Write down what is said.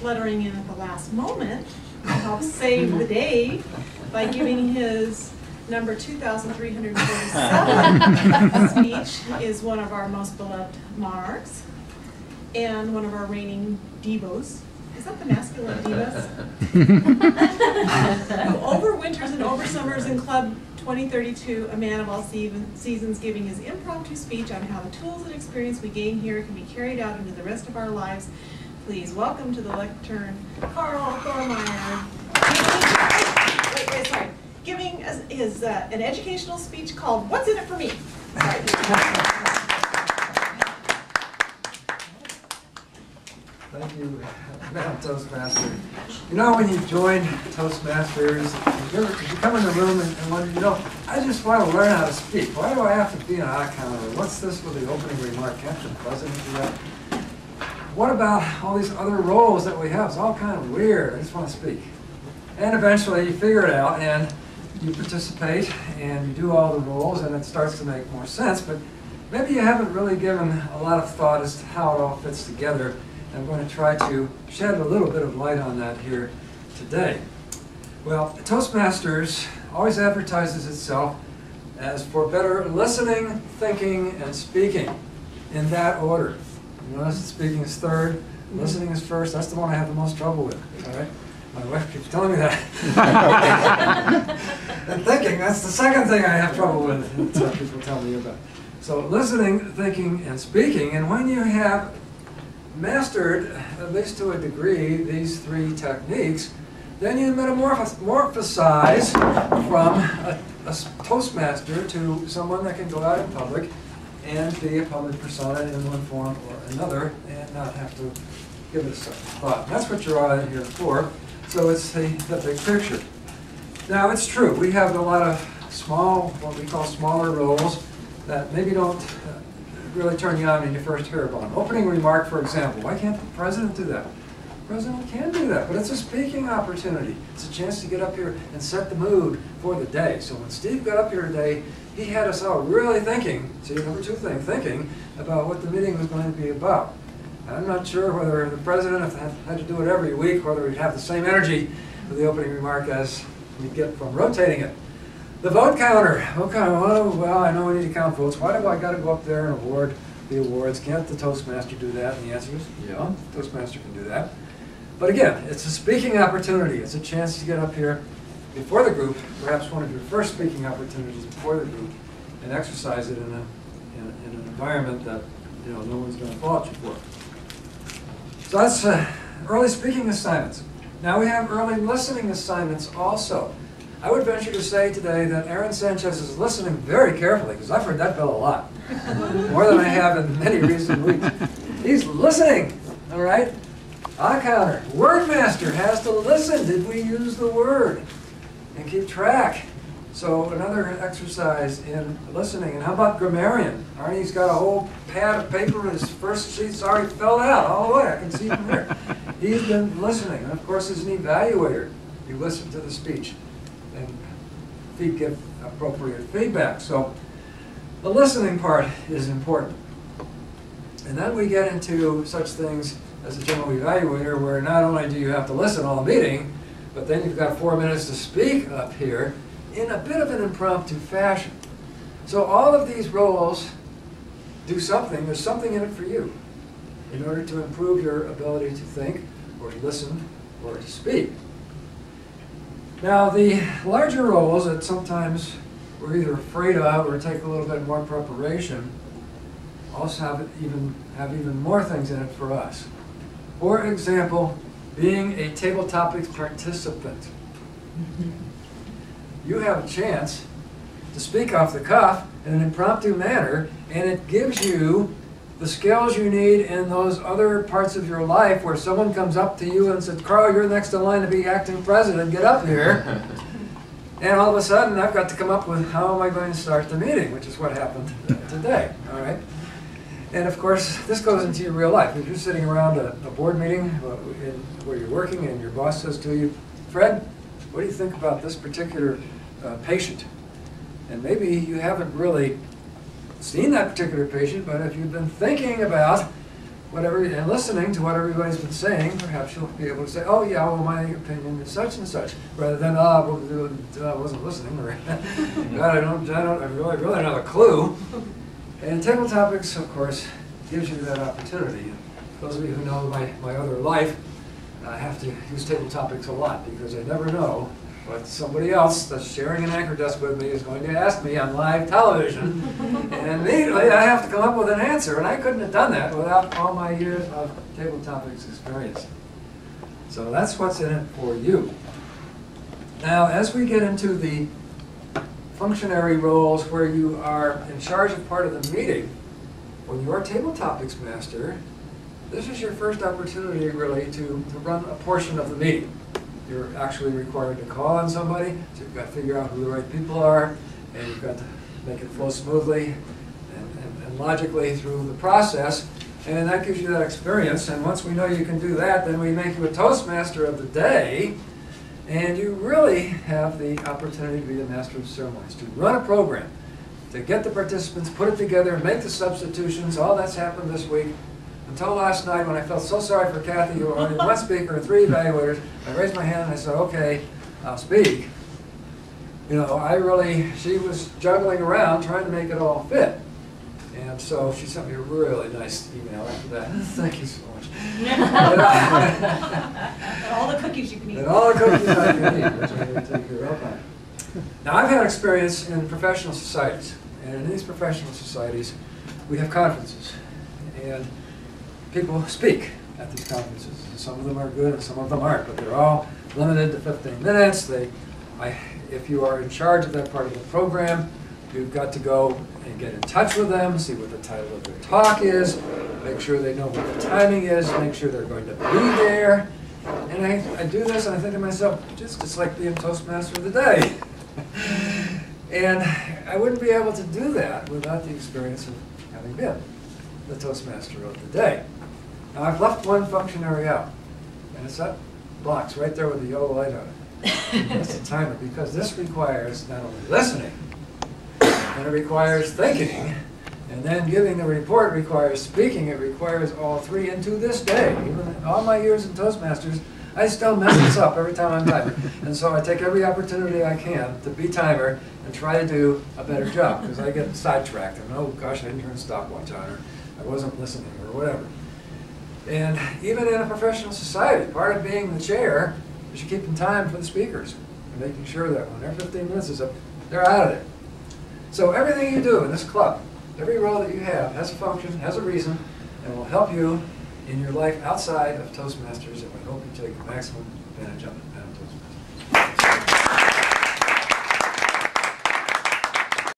fluttering in at the last moment to help save the day by giving his number 2,347 speech, is one of our most beloved monarchs and one of our reigning divas. Is that the masculine divas? Who overwinters and oversummers in Club 2032, a man of all seasons, giving his impromptu speech on how the tools and experience we gain here can be carried out into the rest of our lives. Please welcome to the lectern, Carl Thormeyer. Wait, sorry. Giving his an educational speech called "What's in it for me?" Sorry. Thank you, Madam Toastmaster. You know, when you join Toastmasters, you come in the room and wonder, you know, I just want to learn how to speak. Why do I have to be an icon? Or what's this with the opening remark? Can't the president do that? What about all these other roles that we have? It's all kind of weird. I just want to speak. And eventually you figure it out and you participate and you do all the roles and it starts to make more sense. But maybe you haven't really given a lot of thought as to how it all fits together. I'm going to try to shed a little bit of light on that here today. Well, Toastmasters always advertises itself as for better listening, thinking, and speaking in that order. You notice that speaking is third, listening is first. That's the one I have the most trouble with. All right? My wife keeps telling me that. And thinking, that's the second thing I have trouble with. That's what people tell me about. So listening, thinking, and speaking. And when you have mastered, at least to a degree, these three techniques, then you metamorphosize from a Toastmaster to someone that can go out in public and be a public persona in one form or another and not have to give it a second thought. That's what you're all here for. So it's the big picture. Now, it's true. We have a lot of small, what we call smaller roles that maybe don't really turn you on when you first hear about them. Opening remark, for example. Why can't the president do that? The president can do that, but it's a speaking opportunity. It's a chance to get up here and set the mood for the day. So when Steve got up here today, he had us all really thinking, see, number two thing, thinking about what the meeting was going to be about. I'm not sure whether the president, if had to do it every week, whether he'd have the same energy for the opening remark as we'd get from rotating it. The vote counter. Okay, well, I know we need to count votes. Why do I got to go up there and award the awards? Can't the Toastmaster do that? And the answer is, yeah, the Toastmaster can do that. But again, it's a speaking opportunity. It's a chance to get up here before the group, perhaps one of your first speaking opportunities before the group, and exercise it in an environment that no one's going to fault you for. So that's early speaking assignments. Now we have early listening assignments also. I would venture to say today that Aaron Sanchez is listening very carefully, because I've heard that bell a lot, more than I have in many recent weeks. He's listening, all right? Eye counter. Wordmaster has to listen. Did we use the word? And keep track. So another exercise in listening. And how about grammarian? Arnie's got a whole pad of paper. His first sheet's already filled out all the way. I can see from here. He's been listening. And of course, as an evaluator, you listen to the speech and give appropriate feedback. So the listening part is important. And then we get into such things as a general evaluator, where not only do you have to listen all the meeting, but then you've got 4 minutes to speak up here in a bit of an impromptu fashion. So all of these roles do something. There's something in it for you in order to improve your ability to think or to listen or to speak. Now, the larger roles that sometimes we're either afraid of or take a little bit more preparation also have even more things in it for us. For example, being a table topics participant. You have a chance to speak off the cuff in an impromptu manner, and it gives you the skills you need in those other parts of your life where someone comes up to you and says, Carl, you're next in line to be acting president, get up here. And all of a sudden, I've got to come up with how am I going to start the meeting, which is what happened today, all right? And of course, this goes into your real life. If you're sitting around a board meeting where you're working and your boss says to you, Fred, what do you think about this particular patient? And maybe you haven't really seen that particular patient, but if you've been thinking about whatever, and listening to what everybody's been saying, perhaps you'll be able to say, oh yeah, well my opinion is such and such, rather than, I wasn't listening, or God, I really don't have a clue. And table topics, of course, gives you that opportunity. Those of you who know my other life, I have to use table topics a lot because I never know what somebody else that's sharing an anchor desk with me is going to ask me on live television. And immediately I have to come up with an answer, and I couldn't have done that without all my years of table topics experience. So that's what's in it for you. Now, as we get into the functionary roles where you are in charge of part of the meeting, when you're table topics master, this is your first opportunity really to run a portion of the meeting. You're actually required to call on somebody, so you've got to figure out who the right people are, and you've got to make it flow smoothly and logically through the process, and that gives you that experience. And once we know you can do that, then we make you a Toastmaster of the day, and you really have the opportunity to be the master of ceremonies, to run a program, to get the participants, put it together, make the substitutions. All that's happened this week. Until last night when I felt so sorry for Kathy, who only one speaker and 3 evaluators, I raised my hand and I said, okay, I'll speak. You know, she was juggling around trying to make it all fit. And so she sent me a really nice email after that. Thank you so much. And all the cookies you can eat. And all the cookies I can eat, which I'm going to take care of. Now, I've had experience in professional societies. And in these professional societies, we have conferences. And people speak at these conferences. And some of them are good and some of them aren't, but they're all limited to 15 minutes. If you are in charge of that part of the program, you've got to go and get in touch with them, see what the title of their talk is, make sure they know what the timing is, make sure they're going to be there. And I do this and I think to myself, it's like being Toastmaster of the day. And I wouldn't be able to do that without the experience of having been the Toastmaster of the day. Now, I've left one functionary out, and it's that box right there with the yellow light on it. That's the timer, because this requires not only listening, and it requires thinking, and then giving the report requires speaking. It requires all three, and to this day, even all my years in Toastmasters, I still mess this up every time I'm timer. And so I take every opportunity I can to be timer and try to do a better job, because I get sidetracked. And oh gosh, I didn't turn stopwatch on, or I wasn't listening, or whatever. And even in a professional society, part of being the chair is you keeping time for the speakers and making sure that when their 15 minutes is up, they're out of it. So everything you do in this club, every role that you have has a function, has a reason, and will help you in your life outside of Toastmasters, and we hope you take maximum advantage of it, Madam Toastmaster.